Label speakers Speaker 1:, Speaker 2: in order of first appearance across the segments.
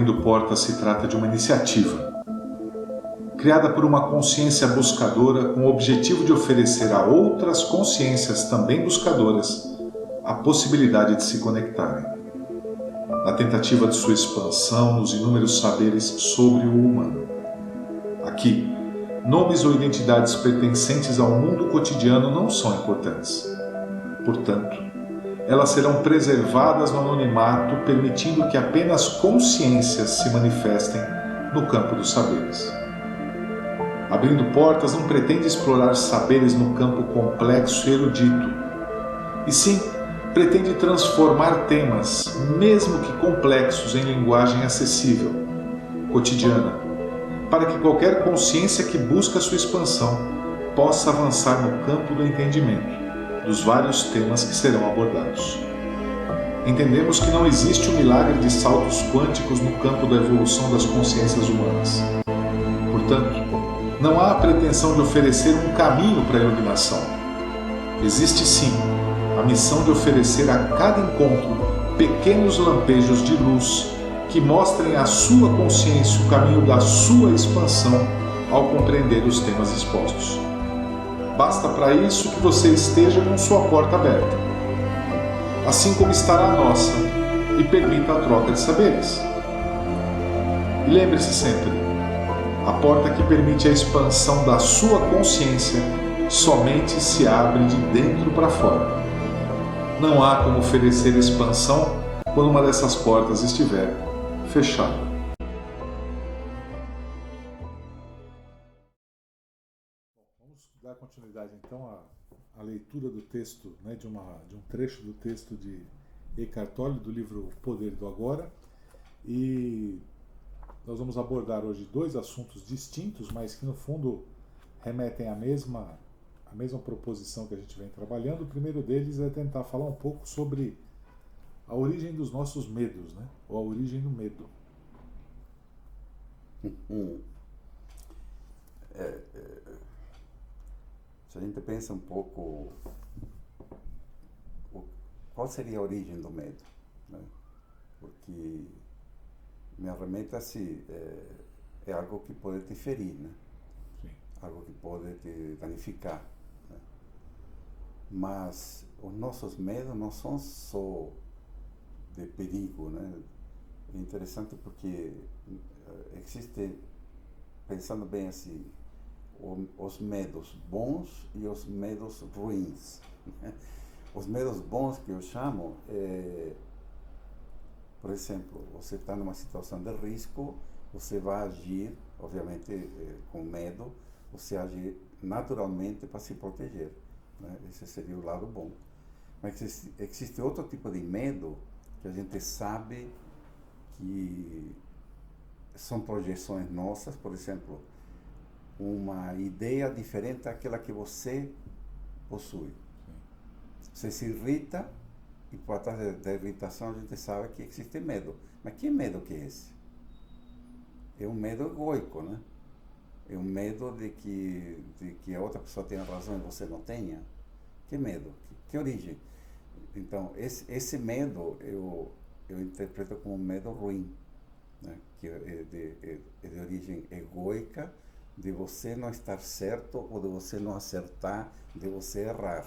Speaker 1: Abrindo Portas se trata de uma iniciativa criada por uma consciência buscadora com o objetivo de oferecer a outras consciências também buscadoras a possibilidade de se conectarem, na tentativa de sua expansão nos inúmeros saberes sobre o humano. Aqui, nomes ou identidades pertencentes ao mundo cotidiano não são importantes. Portanto, elas serão preservadas no anonimato, permitindo que apenas consciências se manifestem no campo dos saberes. Abrindo Portas não pretende explorar saberes no campo complexo e erudito, e sim pretende transformar temas, mesmo que complexos, em linguagem acessível, cotidiana, para que qualquer consciência que busca sua expansão possa avançar no campo do entendimento dos vários temas que serão abordados. Entendemos que não existe o milagre de saltos quânticos no campo da evolução das consciências humanas. Portanto, não há a pretensão de oferecer um caminho para a iluminação. Existe sim a missão de oferecer a cada encontro pequenos lampejos de luz que mostrem à sua consciência o caminho da sua expansão ao compreender os temas expostos. Basta para isso que você esteja com sua porta aberta, assim como estará a nossa, e permita a troca de saberes. E lembre-se sempre, a porta que permite a expansão da sua consciência somente se abre de dentro para fora. Não há como oferecer expansão quando uma dessas portas estiver fechada. Vamos dar continuidade então à leitura do texto, de um trecho do texto de Eckhart Tolle, do livro O Poder do Agora, e nós vamos abordar hoje dois assuntos distintos, mas que no fundo remetem à mesma proposição que a gente vem trabalhando. O primeiro deles é tentar falar um pouco sobre a origem dos nossos medos, ou a origem do medo.
Speaker 2: Se a gente pensa um pouco, qual seria a origem do medo? Porque me arremeta-se é algo que pode te ferir,
Speaker 1: Sim.
Speaker 2: Algo que pode te danificar. Mas os nossos medos não são só de perigo. É interessante porque existe, pensando bem assim, os medos bons e os medos ruins. Os medos bons que eu chamo por exemplo, você está numa situação de risco, você vai agir, obviamente com medo, você age naturalmente para se proteger. Esse seria o lado bom. Mas existe outro tipo de medo que a gente sabe que são projeções nossas, por exemplo, uma ideia diferente daquela que você possui. Você se irrita, e por trás da irritação a gente sabe que existe medo. Mas que medo que é esse? É um medo egoico, É um medo de que a outra pessoa tenha razão e você não tenha. Que medo? Que origem? Então, esse medo eu interpreto como um medo ruim, que é de origem egoica, de você não estar certo ou de você não acertar, de você errar.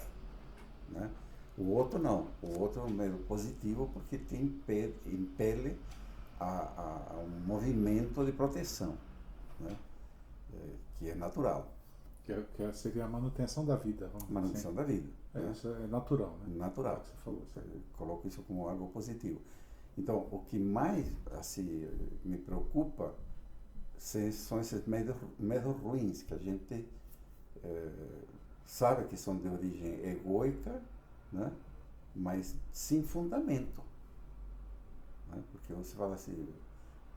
Speaker 2: O outro não. O outro é um medo positivo porque te impele a um movimento de proteção, que é natural.
Speaker 1: Que seria a manutenção da vida.
Speaker 2: Manutenção da vida.
Speaker 1: Isso é natural,
Speaker 2: Natural.
Speaker 1: Você falou.
Speaker 2: Coloco isso como algo positivo. Então, o que mais assim, me preocupa são esses medos ruins, que a gente sabe que são de origem egoica, mas sem fundamento. Porque você fala assim,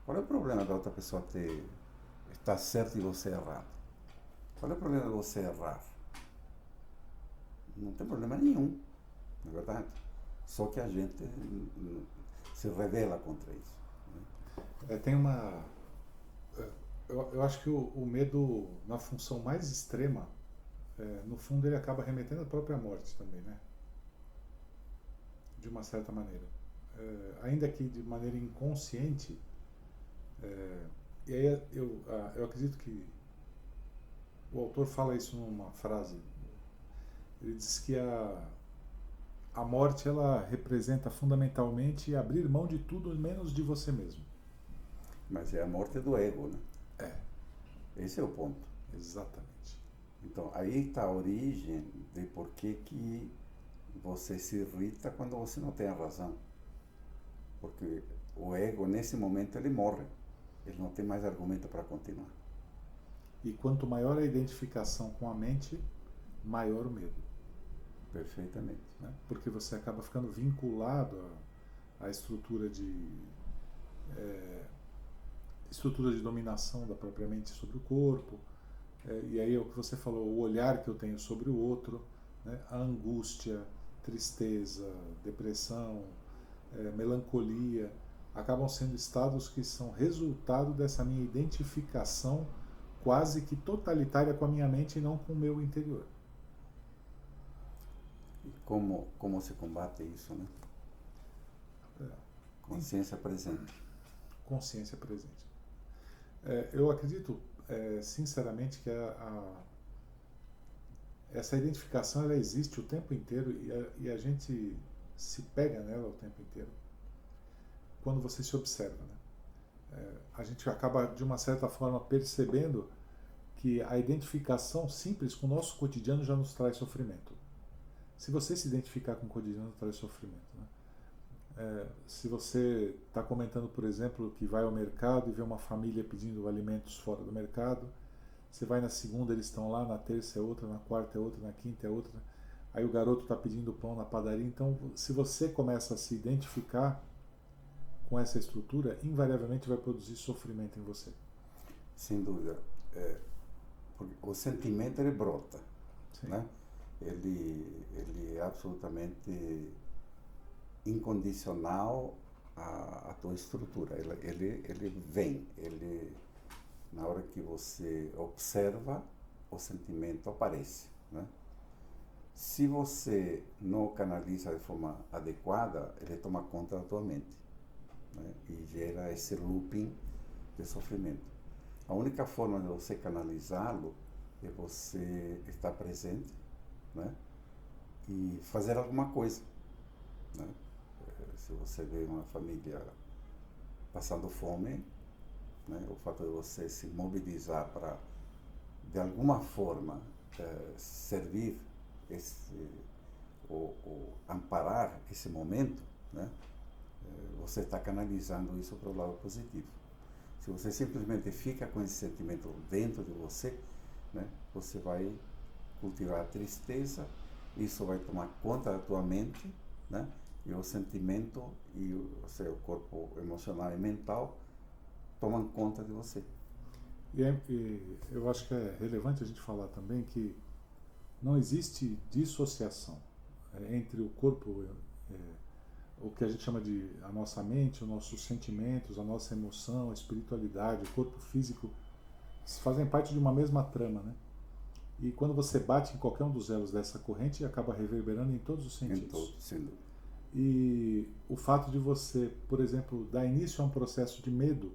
Speaker 2: qual é o problema da outra pessoa estar certo e você errado? Qual é o problema de você errar? Não tem problema nenhum, na verdade. Só que a gente se rebela contra isso.
Speaker 1: Tem uma... Eu acho que o medo, na função mais extrema, no fundo ele acaba remetendo à própria morte também, De uma certa maneira. Ainda que de maneira inconsciente, E aí eu acredito que o autor fala isso numa frase. Ele diz que a morte ela representa fundamentalmente abrir mão de tudo menos de você mesmo.
Speaker 2: Mas é a morte do ego, né?
Speaker 1: É,
Speaker 2: Esse é o ponto.
Speaker 1: exatamente.
Speaker 2: Então, aí está a origem de por que você se irrita quando você não tem a razão. Porque o ego, nesse momento, ele morre. Ele não tem mais argumento para continuar.
Speaker 1: E quanto maior a identificação com a mente, maior o medo.
Speaker 2: Perfeitamente.
Speaker 1: Né? Porque você acaba ficando vinculado à estrutura estrutura de dominação da própria mente sobre o corpo. E aí é o que você falou, o olhar que eu tenho sobre o outro, né? A angústia, tristeza, depressão, melancolia, acabam sendo estados que são resultado dessa minha identificação quase que totalitária com a minha mente e não com o meu interior.
Speaker 2: E como se combate isso, né? Consciência presente.
Speaker 1: Consciência presente. Eu acredito, sinceramente, que essa identificação ela existe o tempo inteiro e a gente se pega nela o tempo inteiro quando você se observa, né? A gente acaba, de uma certa forma, percebendo que a identificação simples com o nosso cotidiano já nos traz sofrimento. Se você se identificar com o cotidiano, traz sofrimento, né? Se você está comentando, por exemplo, que vai ao mercado e vê uma família pedindo alimentos fora do mercado, você vai na segunda, eles estão lá, na terça é outra, na quarta é outra, na quinta é outra, aí o garoto está pedindo pão na padaria. Então, se você começa a se identificar com essa estrutura, invariavelmente vai produzir sofrimento em você.
Speaker 2: Sem dúvida. Porque o sentimento ele brota,
Speaker 1: Sim.
Speaker 2: né? Ele é absolutamente incondicional à tua estrutura. Ele vem, na hora que você observa, o sentimento aparece, né? Se você não o canaliza de forma adequada, ele toma conta da tua mente, né? E gera esse looping de sofrimento. A única forma de você canalizá-lo é você estar presente, né? E fazer alguma coisa, né? Se você vê uma família passando fome, né? O fato de você se mobilizar para, de alguma forma, servir ou amparar esse momento, né? Você está canalizando isso para o lado positivo. Se você simplesmente fica com esse sentimento dentro de você, né? Você vai cultivar a tristeza, isso vai tomar conta da tua mente, né? E o sentimento e o seu corpo emocional e mental tomam conta de você.
Speaker 1: E eu acho que é relevante a gente falar também que não existe dissociação entre o corpo, o que a gente chama de a nossa mente, os nossos sentimentos, a nossa emoção, a espiritualidade, o corpo físico, fazem parte de uma mesma trama, né? E quando você bate em qualquer um dos elos dessa corrente, acaba reverberando em todos os sentidos.
Speaker 2: Em todos, sem dúvida.
Speaker 1: E o fato de você, por exemplo, dar início a um processo de medo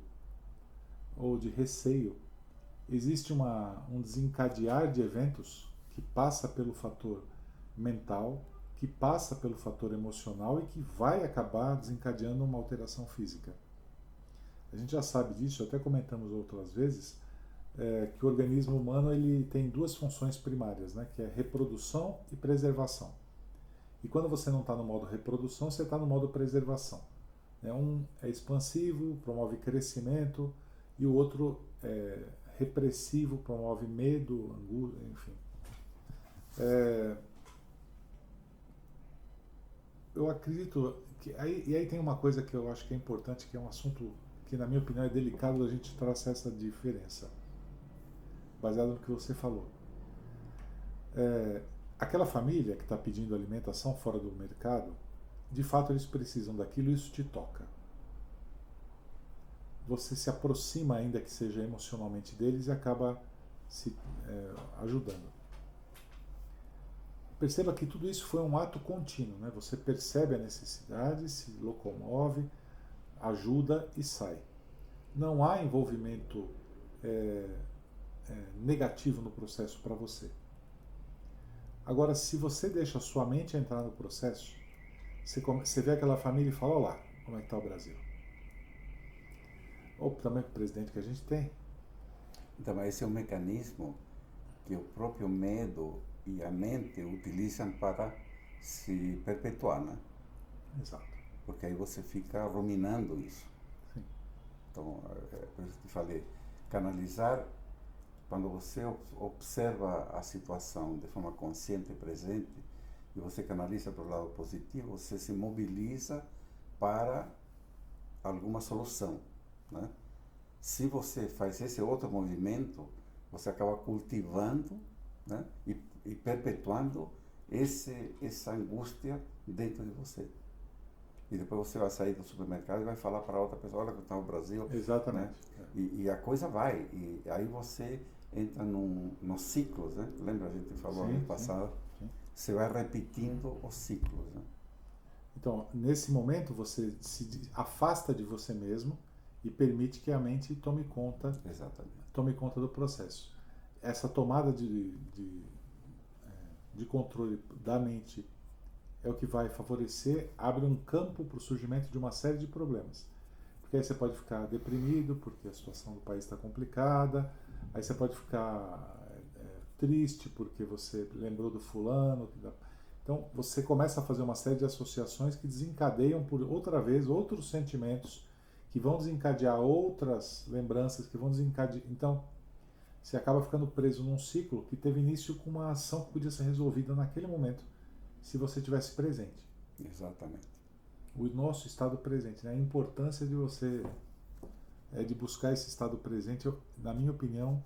Speaker 1: ou de receio, existe um desencadear de eventos que passa pelo fator mental, que passa pelo fator emocional e que vai acabar desencadeando uma alteração física. A gente já sabe disso, até comentamos outras vezes, que o organismo humano ele tem duas funções primárias, né, que é reprodução e preservação. E quando você não está no modo reprodução, você está no modo preservação. Um é expansivo, promove crescimento, e o outro é repressivo, promove medo, angústia, enfim. Eu acredito que aí tem uma coisa que eu acho que é importante, que é um assunto que, na minha opinião, é delicado a gente traçar essa diferença, baseado no que você falou. Aquela família que está pedindo alimentação fora do mercado, de fato eles precisam daquilo e isso te toca. Você se aproxima, ainda que seja emocionalmente, deles e acaba se ajudando. Perceba que tudo isso foi um ato contínuo, né? Você percebe a necessidade, se locomove, ajuda e sai. não há envolvimento negativo no processo para você. Agora, se você deixa a sua mente entrar no processo, você vê aquela família e fala, olha lá, como é que está o Brasil. Ou também o presidente que a gente tem.
Speaker 2: Então, esse é um mecanismo que o próprio medo e a mente utilizam para se perpetuar, né?
Speaker 1: Exato.
Speaker 2: Porque aí você fica ruminando isso.
Speaker 1: Sim.
Speaker 2: Então, por isso que falei, canalizar, quando você observa a situação de forma consciente e presente, e você canaliza para o lado positivo, você se mobiliza para alguma solução, né? Se você faz esse outro movimento, você acaba cultivando, né, e perpetuando essa angústia dentro de você. E depois você vai sair do supermercado e vai falar para outra pessoa, olha que está no Brasil.
Speaker 1: Exatamente.
Speaker 2: Né? E a coisa vai. E aí você entra nos ciclos, né? Lembra, a gente falou ano passado? Sim. Você vai repetindo os ciclos. Né?
Speaker 1: Então, nesse momento, você se afasta de você mesmo e permite que a mente tome conta do processo. Essa tomada de controle da mente é o que vai favorecer, abre um campo para o surgimento de uma série de problemas. Porque aí você pode ficar deprimido, porque a situação do país está complicada, aí você pode ficar triste, porque você lembrou do fulano. Então, você começa a fazer uma série de associações que desencadeiam por outra vez outros sentimentos, que vão desencadear outras lembranças, que vão desencadear... Então, você acaba ficando preso num ciclo que teve início com uma ação que podia ser resolvida naquele momento, se você tivesse presente.
Speaker 2: Exatamente.
Speaker 1: O nosso estado presente, né? A importância de você de buscar esse estado presente, na minha opinião,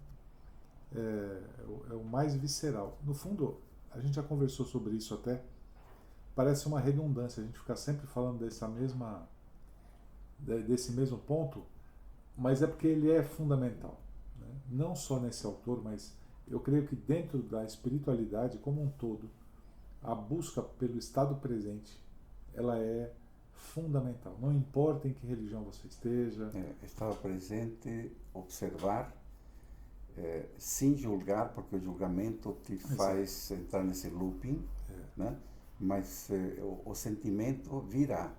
Speaker 1: é o mais visceral. No fundo, a gente já conversou sobre isso até, parece uma redundância a gente ficar sempre falando desse mesmo ponto, mas é porque ele é fundamental, né? Não só nesse autor, mas eu creio que dentro da espiritualidade como um todo, a busca pelo estado presente, ela é fundamental. Não importa em que religião você esteja.
Speaker 2: Estado presente, observar, sem julgar, porque o julgamento te faz entrar nesse looping, né? Mas o sentimento virá,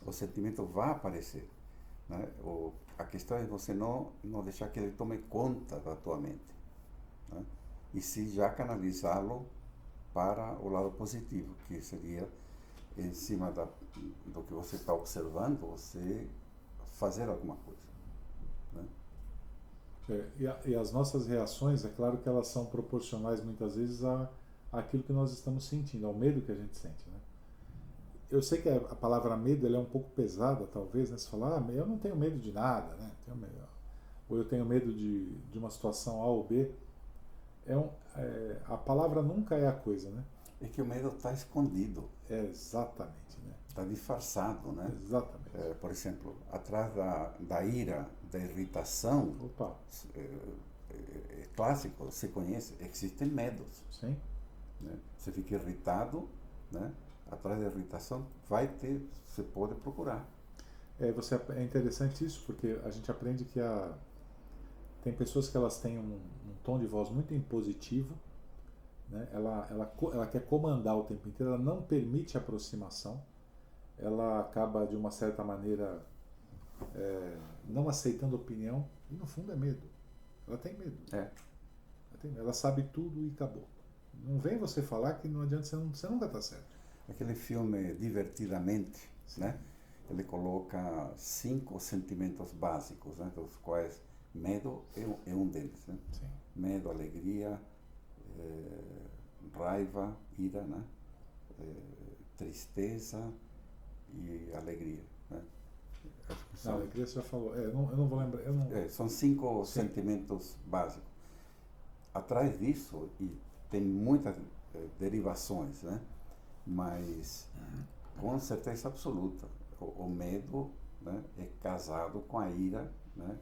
Speaker 2: o sentimento vai aparecer, né? A questão é você não deixar que ele tome conta da tua mente, né? E se já canalizá-lo para o lado positivo, que seria, em cima do que você está observando, você fazer alguma coisa, né?
Speaker 1: E as nossas reações, é claro que elas são proporcionais muitas vezes àquilo que nós estamos sentindo, ao medo que a gente sente, né? Eu sei que a palavra medo ela é um pouco pesada, talvez, né? Você fala, eu não tenho medo de nada, né? Ou eu tenho medo de uma situação A ou B. A palavra nunca é a coisa, né?
Speaker 2: É que o medo está escondido.
Speaker 1: Exatamente, né?
Speaker 2: Está disfarçado, né?
Speaker 1: Exatamente.
Speaker 2: Por exemplo, atrás da ira, da irritação, é clássico, você conhece, existem medos.
Speaker 1: Sim.
Speaker 2: Né? Você fica irritado, né? Atrás da irritação você pode procurar.
Speaker 1: É interessante isso, porque a gente aprende que tem pessoas que elas têm um tom de voz muito impositivo, né? Ela quer comandar o tempo inteiro, ela não permite aproximação, ela acaba de uma certa maneira não aceitando opinião, e no fundo é medo. Ela tem medo. Ela sabe tudo e acabou. Não vem você falar que não adianta, você nunca está certo.
Speaker 2: Aquele filme Divertidamente, né? Ele coloca 5 sentimentos básicos, né? Dos quais medo é um deles, né?
Speaker 1: Sim.
Speaker 2: Medo, alegria, raiva, ira, né? Tristeza e alegria, né?
Speaker 1: Não, alegria você já falou. Eu não vou lembrar.
Speaker 2: São 5 sentimentos básicos. Atrás disso, e tem muitas derivações, né? Mas com certeza absoluta, o medo, né, é casado com a ira, né?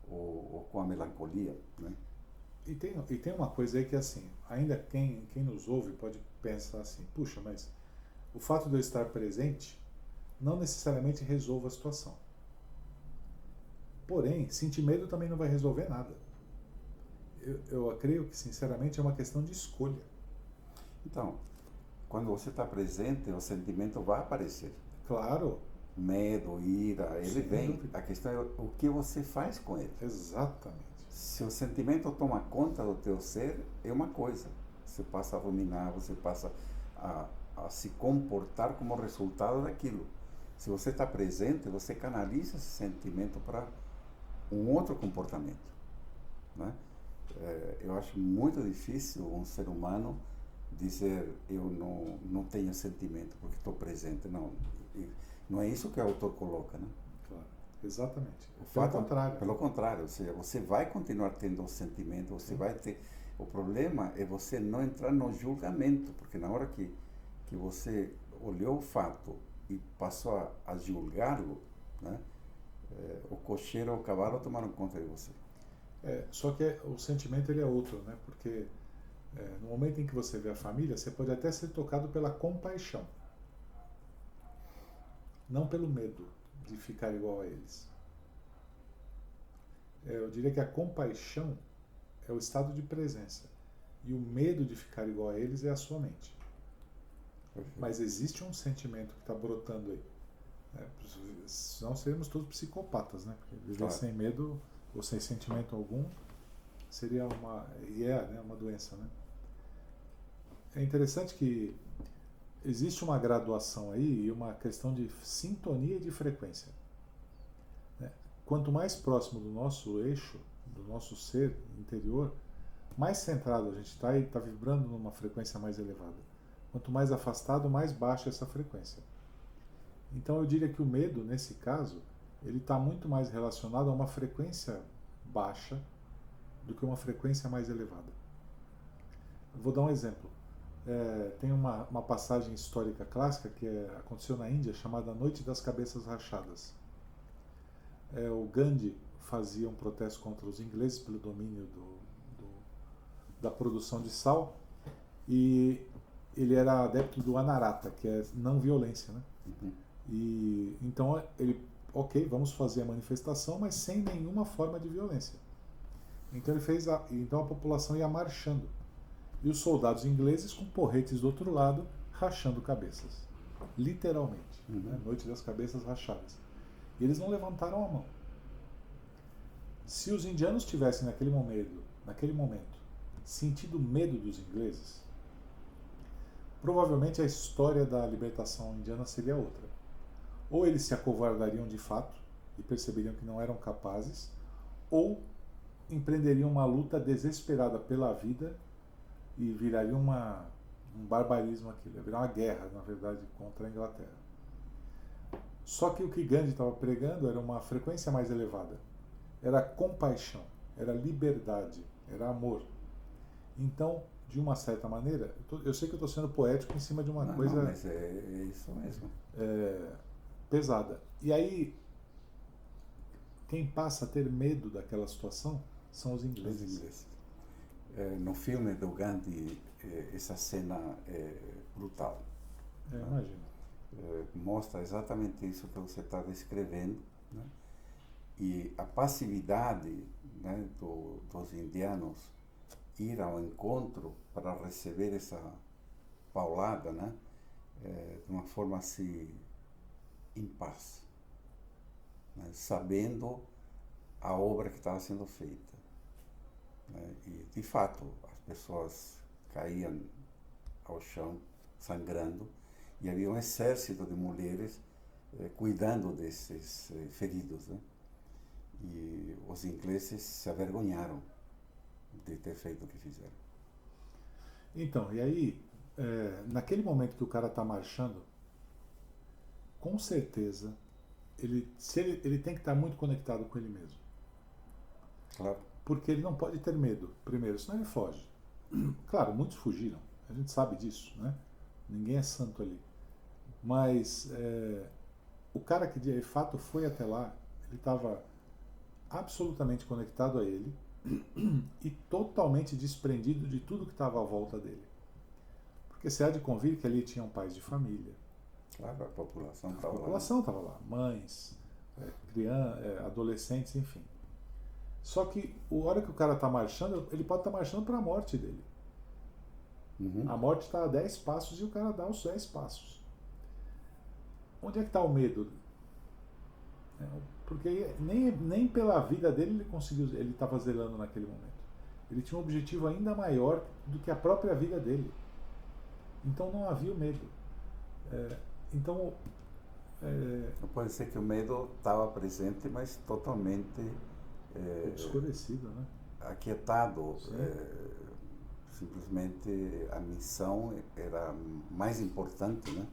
Speaker 2: Ou com a melancolia, né?
Speaker 1: E tem uma coisa aí que, assim, ainda quem nos ouve pode pensar assim, puxa, mas o fato de eu estar presente não necessariamente resolve a situação. Porém, sentir medo também não vai resolver nada. Eu creio que, sinceramente, é uma questão de escolha.
Speaker 2: Então, quando você está presente, o sentimento vai aparecer.
Speaker 1: Claro.
Speaker 2: Medo, ira, ele
Speaker 1: Sem
Speaker 2: vem.
Speaker 1: dúvida.
Speaker 2: A questão é o que você faz com ele.
Speaker 1: Exatamente.
Speaker 2: Se o sentimento toma conta do teu ser, é uma coisa. Você passa a ruminar, você passa a se comportar como resultado daquilo. Se você está presente, você canaliza esse sentimento para um outro comportamento, né? Eu acho muito difícil um ser humano dizer eu não tenho sentimento porque estou presente. Não, não é isso que o autor coloca, né?
Speaker 1: Claro. Exatamente.
Speaker 2: Pelo contrário. Pelo contrário, ou seja, você vai continuar tendo o sentimento, você vai ter... O problema é você não entrar no julgamento, porque na hora que você olhou o fato e passou a julgá-lo, né? O cocheiro ou o cavalo tomaram conta de você.
Speaker 1: Só que o sentimento ele é outro, né? Porque no momento em que você vê a família, você pode até ser tocado pela compaixão, não pelo medo de ficar igual a eles. Eu diria que a compaixão é o estado de presença e o medo de ficar igual a eles é a sua mente. Perfeito. Mas existe um sentimento que está brotando aí. Senão seríamos todos psicopatas, né? Porque viver claro. Sem medo ou sem sentimento algum seria uma doença, né? É interessante que existe uma graduação aí e uma questão de sintonia e de frequência. Quanto mais próximo do nosso eixo, do nosso ser interior, mais centrado a gente está e está vibrando numa frequência mais elevada. Quanto mais afastado, mais baixa essa frequência. Então eu diria que o medo, nesse caso, ele está muito mais relacionado a uma frequência baixa do que uma frequência mais elevada. Eu vou dar um exemplo. Tem uma passagem histórica clássica que aconteceu na Índia, chamada Noite das Cabeças Rachadas. O Gandhi fazia um protesto contra os ingleses pelo domínio da produção de sal, e ele era adepto do Anarata, que é não violência, né?
Speaker 2: Uhum.
Speaker 1: E então ok, vamos fazer a manifestação, mas sem nenhuma forma de violência. Então então a população ia marchando e os soldados ingleses com porretes do outro lado rachando cabeças, literalmente, né? Noite das Cabeças Rachadas. E eles não levantaram a mão. Se os indianos tivessem naquele momento sentido medo dos ingleses, provavelmente a história da libertação indiana seria outra. Ou eles se acovardariam de fato e perceberiam que não eram capazes, ou empreenderiam uma luta desesperada pela vida e viraria um barbarismo aquilo, ia virar uma guerra, na verdade, contra a Inglaterra. Só que o que Gandhi estava pregando era uma frequência mais elevada. Era compaixão, era liberdade, era amor. Então, de uma certa maneira, eu sei que eu estou sendo poético em cima de uma coisa...
Speaker 2: Não, mas é isso mesmo.
Speaker 1: Pesada. E aí, quem passa a ter medo daquela situação são os ingleses.
Speaker 2: No filme do Gandhi, essa cena é brutal.
Speaker 1: Imagino.
Speaker 2: Mostra exatamente isso que você está descrevendo, né? E a passividade, né, dos indianos ir ao encontro para receber essa paulada, né, de uma forma assim, em paz, né, sabendo a obra que estava sendo feita, né? E de fato as pessoas caíam ao chão sangrando e havia um exército de mulheres cuidando desses feridos, né? E os ingleses se avergonharam de ter feito o que fizeram.
Speaker 1: Então, e aí, naquele momento que o cara está marchando, com certeza, ele tem que estar muito conectado com ele mesmo.
Speaker 2: Claro.
Speaker 1: Porque ele não pode ter medo, primeiro, senão ele foge. Claro, muitos fugiram, a gente sabe disso, né? Ninguém é santo ali. Mas o cara que de fato foi até lá, ele estava absolutamente conectado a ele e totalmente desprendido de tudo que estava à volta dele. Porque você há de convir que ali tinham pais de família.
Speaker 2: Claro, a população
Speaker 1: estava lá. Mães, adolescentes, enfim. Só que a hora que o cara está marchando, ele pode estar marchando para a morte dele.
Speaker 2: Uhum.
Speaker 1: A morte está a 10 passos e o cara dá os 10 passos. Onde é que está o medo? Porque nem pela vida dele ele estava zelando naquele momento. Ele tinha um objetivo ainda maior do que a própria vida dele. Então não havia o medo. Então
Speaker 2: Pode ser que o medo estava presente, mas totalmente
Speaker 1: obscurecido, né?
Speaker 2: aquietado. Simplesmente a missão era mais importante, né?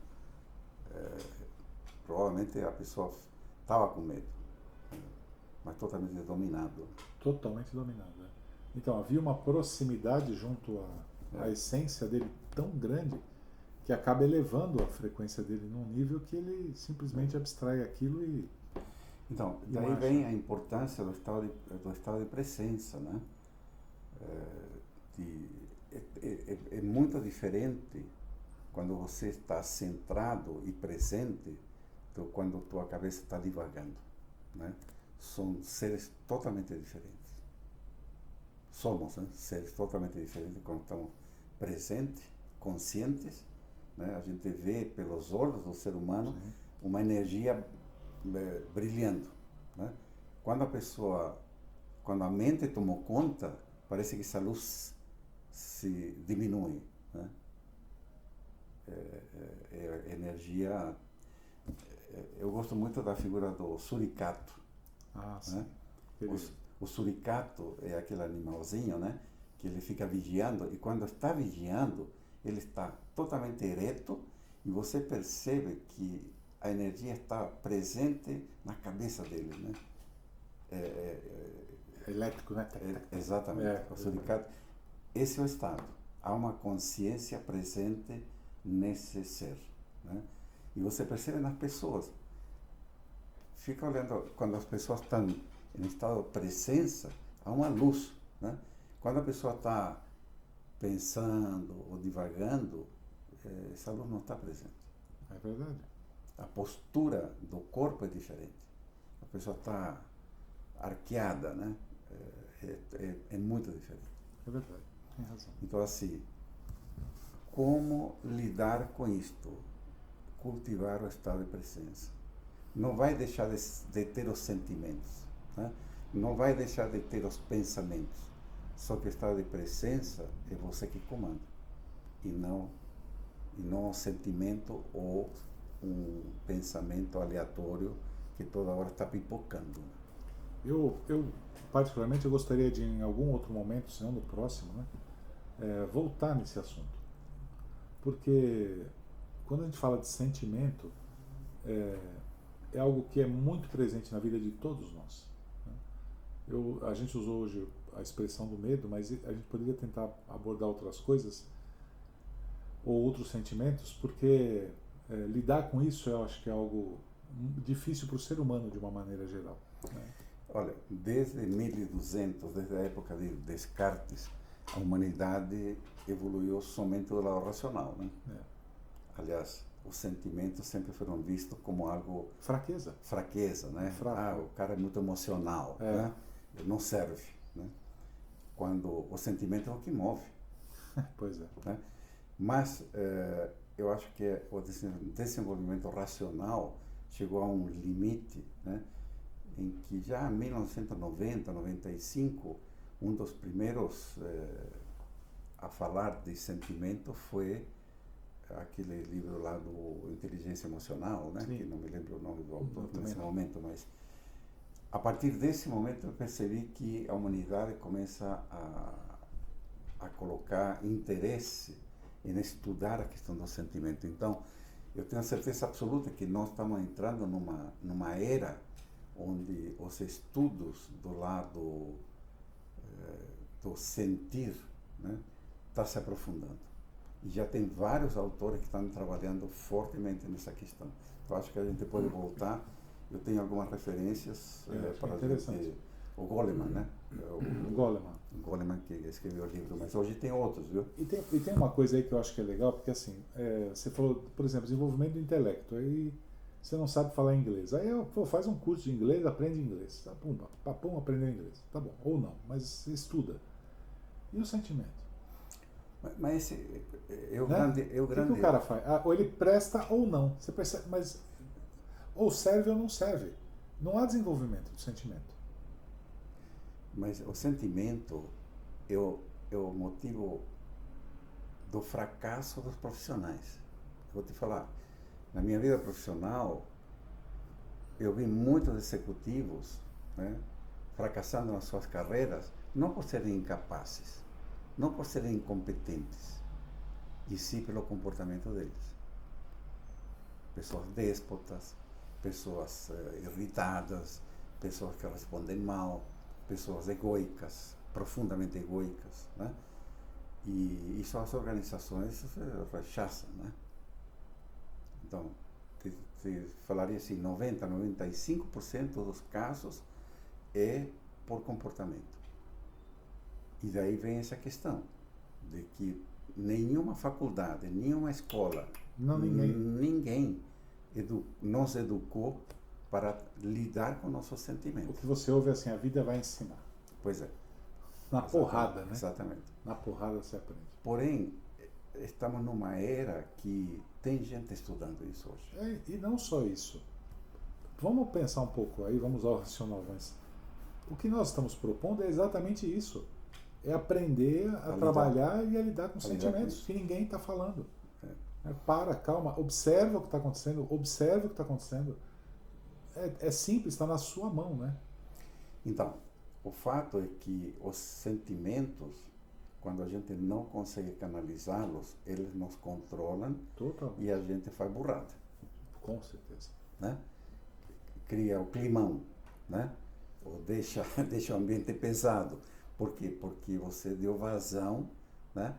Speaker 2: Provavelmente a pessoa estava com medo, mas totalmente dominado.
Speaker 1: Totalmente dominado. Então havia uma proximidade junto à essência dele tão grande que acaba elevando a frequência dele num nível que ele simplesmente abstrai aquilo e...
Speaker 2: Então, daí vem a importância do estado de presença, né? É muito diferente quando você está centrado e presente do quando tua cabeça está divagando, né? São seres totalmente diferentes. Somos, né? Seres totalmente diferentes quando estamos presentes, conscientes, né? A gente vê pelos olhos do ser humano uma energia brilhando, né? Quando a mente tomou conta, parece que essa luz se diminui, né? Energia. Eu gosto muito da figura do suricato. Né? O suricato é aquele animalzinho, né? Que ele fica vigiando, e quando está vigiando, ele está totalmente ereto e você percebe que a energia está presente na cabeça dele, né?
Speaker 1: Elétrico, né?
Speaker 2: Exatamente. O suricato. Esse é o estado. Há uma consciência presente nesse ser, né? E você percebe nas pessoas. Fica olhando, quando as pessoas estão em estado de presença, há uma luz, né? Quando a pessoa está pensando ou divagando, essa luz não está presente.
Speaker 1: É verdade.
Speaker 2: A postura do corpo é diferente. A pessoa está arqueada, né? É muito diferente.
Speaker 1: É verdade, tem razão.
Speaker 2: Então, assim, como lidar com isto? Cultivar o estado de presença. Não vai deixar de ter os sentimentos, né? Não vai deixar de ter os pensamentos. Só que o estado de presença é você que comanda. E não um sentimento ou um pensamento aleatório que toda hora está pipocando.
Speaker 1: Eu particularmente, eu gostaria de, em algum outro momento, se não no próximo, né, voltar nesse assunto. Porque quando a gente fala de sentimento, é algo que é muito presente na vida de todos nós, né? A gente usou hoje a expressão do medo, mas a gente poderia tentar abordar outras coisas ou outros sentimentos, porque lidar com isso eu acho que é algo difícil para o ser humano de uma maneira geral, né?
Speaker 2: Olha, desde 1200, desde a época de Descartes, a humanidade evoluiu somente do lado racional, né? Aliás, os sentimentos sempre foram vistos como algo... Fraqueza, né?
Speaker 1: Fraco.
Speaker 2: O cara é muito emocional, né? Não serve, né? Quando o sentimento é o que move.
Speaker 1: Pois é.
Speaker 2: Né? Mas eu acho que o desenvolvimento racional chegou a um limite, né? Em que já em 1990, 95, um dos primeiros a falar de sentimento foi aquele livro lá do Inteligência Emocional, né? Que não me lembro o nome do autor nesse momento, mas a partir desse momento eu percebi que a humanidade começa a colocar interesse em estudar a questão do sentimento. Então, eu tenho certeza absoluta que nós estamos entrando numa era onde os estudos do lado do sentir, né, está se aprofundando. E já tem vários autores que estão trabalhando fortemente nessa questão. Então, acho que a gente pode voltar. Eu tenho algumas referências para a gente. O Goleman, né? O Goleman que escreveu o livro, mas hoje tem outros, viu?
Speaker 1: E tem uma coisa aí que eu acho que é legal, porque assim, você falou, por exemplo, desenvolvimento do intelecto. Aí Você não sabe falar inglês. Aí, pô, faz um curso de inglês, aprende inglês. Tá, pumba, papum, aprendeu inglês. Tá bom, ou não, mas estuda. E o sentimento?
Speaker 2: Mas esse é o
Speaker 1: Né?
Speaker 2: grande... É o
Speaker 1: O que
Speaker 2: grande...
Speaker 1: o cara faz? Ou ele presta ou não. Você percebe, mas ou serve ou não serve. Não há desenvolvimento do sentimento.
Speaker 2: Mas o sentimento é o motivo do fracasso dos profissionais. Eu vou te falar, na minha vida profissional, eu vi muitos executivos, né, fracassando nas suas carreiras, não por serem incapazes, não por serem incompetentes, e sim pelo comportamento deles. Pessoas déspotas, pessoas irritadas, pessoas que respondem mal, pessoas egoicas, profundamente egoicas, né? E isso as organizações rechaçam, né? Então, te falaria assim, 90, 95% dos casos é por comportamento. E daí vem essa questão de que nenhuma faculdade, nenhuma escola,
Speaker 1: Não,
Speaker 2: ninguém nos educou para lidar com nossos
Speaker 1: O
Speaker 2: sentimentos.
Speaker 1: que você ouve é assim, a vida vai ensinar.
Speaker 2: Pois é.
Speaker 1: Na
Speaker 2: Exatamente,
Speaker 1: porrada, né?
Speaker 2: Exatamente.
Speaker 1: Na porrada você aprende.
Speaker 2: Porém, estamos numa era que tem gente estudando isso hoje.
Speaker 1: E não só isso. Vamos pensar um pouco aí, vamos ao racional, mas o que nós estamos propondo é exatamente isso. É aprender a trabalhar e a lidar com sentimentos que ninguém está falando. Para, calma, observa o que está acontecendo, observa o que está acontecendo. É simples, está na sua mão, né?
Speaker 2: Então, o fato é que os sentimentos, quando a gente não consegue canalizá-los, eles nos controlam.
Speaker 1: Totalmente.
Speaker 2: E a gente faz burrada.
Speaker 1: Com certeza.
Speaker 2: Né? Cria o climão, né? Ou deixa o ambiente pesado. Por quê? Porque você deu vazão, né,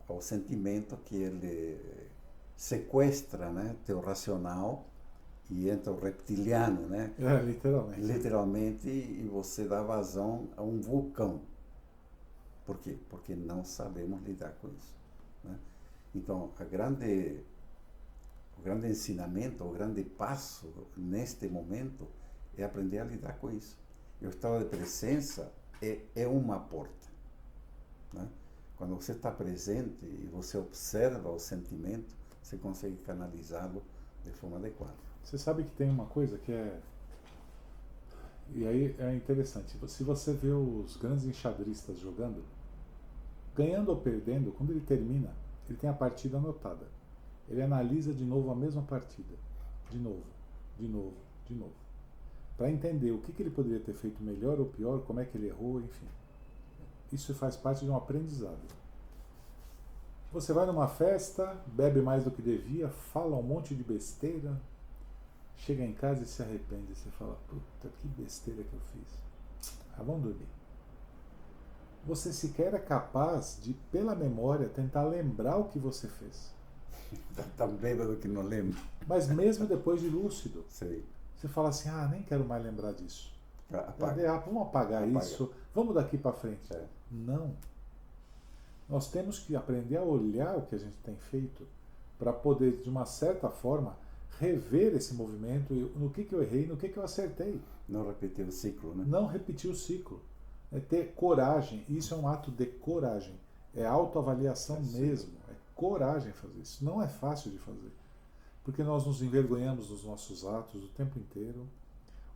Speaker 2: ao sentimento que ele sequestra, né, teu racional e entra o reptiliano, né?
Speaker 1: Literalmente.
Speaker 2: Literalmente, e você dá vazão a um vulcão. Por quê? Porque não sabemos lidar com isso, né? Então, o grande ensinamento, o grande passo neste momento é aprender a lidar com isso. E o estado de presença é uma porta, né? Quando você está presente e você observa o sentimento, você consegue canalizá-lo de forma adequada.
Speaker 1: Você sabe que tem uma coisa que é... E aí é interessante. Se você vê os grandes enxadristas jogando, ganhando ou perdendo, quando ele termina, ele tem a partida anotada. Ele analisa de novo a mesma partida. De novo, de novo, de novo. Para entender o que ele poderia ter feito melhor ou pior, como é que ele errou, enfim. Isso faz parte de um aprendizado. Você vai numa festa, bebe mais do que devia, fala um monte de besteira, chega em casa e se arrepende. Você fala, puta, que besteira que eu fiz. Ah, vamos dormir. Você sequer é capaz de, pela memória, tentar lembrar o que você fez.
Speaker 2: Tá bêbado que não lembra.
Speaker 1: Mas mesmo depois de lúcido,
Speaker 2: Sei.
Speaker 1: você fala assim, nem quero mais lembrar disso.
Speaker 2: Apaga.
Speaker 1: Vamos apagar isso, vamos daqui para frente.
Speaker 2: É.
Speaker 1: Não. Nós temos que aprender a olhar o que a gente tem feito para poder, de uma certa forma, rever esse movimento e no que eu errei, no que eu acertei.
Speaker 2: Não repetir o ciclo, né?
Speaker 1: Não repetir o ciclo. É ter coragem. Isso é um ato de coragem. É autoavaliação mesmo. É coragem fazer isso. Não é fácil de fazer. Porque nós nos envergonhamos dos nossos atos o tempo inteiro,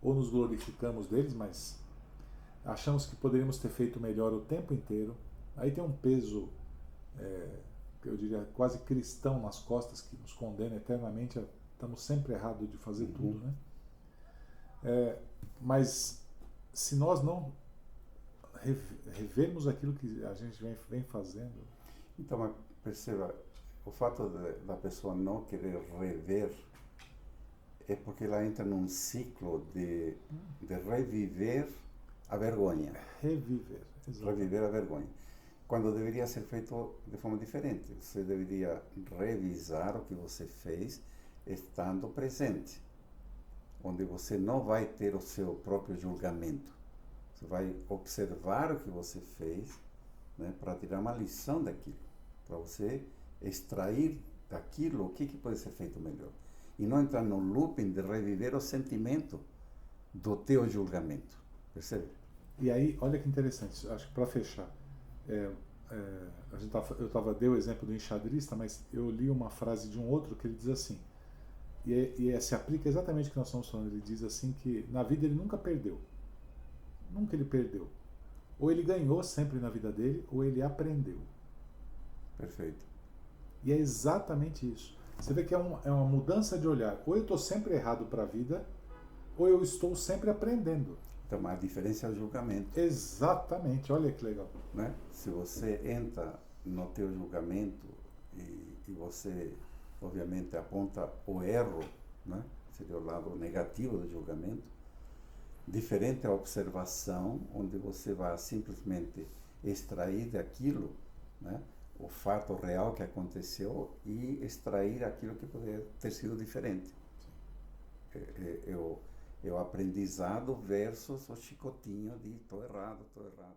Speaker 1: ou nos glorificamos deles, mas achamos que poderíamos ter feito melhor o tempo inteiro. Aí tem um peso, eu diria, quase cristão nas costas, que nos condena eternamente. Estamos sempre errados de fazer tudo, né? Mas se nós não revermos aquilo que a gente vem fazendo...
Speaker 2: Então, perceba, o fato da pessoa não querer rever é porque ela entra num ciclo de reviver a vergonha.
Speaker 1: Reviver, exatamente.
Speaker 2: Reviver a vergonha. Quando deveria ser feito de forma diferente. Você deveria revisar o que você fez estando presente, onde você não vai ter o seu próprio julgamento. Você vai observar o que você fez, né, para tirar uma lição daquilo, para você extrair daquilo o que pode ser feito melhor. e não entrar no looping de reviver o sentimento do teu julgamento. Percebe?
Speaker 1: E aí, olha que interessante, acho que para fechar, dei o exemplo do enxadrista, mas eu li uma frase de um outro que ele diz assim, se aplica exatamente o que nós estamos falando. Ele diz assim que na vida ele nunca perdeu. Nunca ele perdeu. Ou ele ganhou sempre na vida dele, ou ele aprendeu.
Speaker 2: Perfeito.
Speaker 1: E é exatamente isso. Você vê que é uma mudança de olhar. Ou eu estou sempre errado para a vida, ou eu estou sempre aprendendo.
Speaker 2: Então, a diferença é o julgamento.
Speaker 1: Exatamente, olha que legal.
Speaker 2: Né? Se você entra no teu julgamento e você, obviamente, aponta o erro, né? Seria o lado negativo do julgamento, diferente a observação, onde você vai simplesmente extrair daquilo, né, o fato real que aconteceu e extrair aquilo que poderia ter sido diferente. É o aprendizado versus o chicotinho de estou errado, estou errado.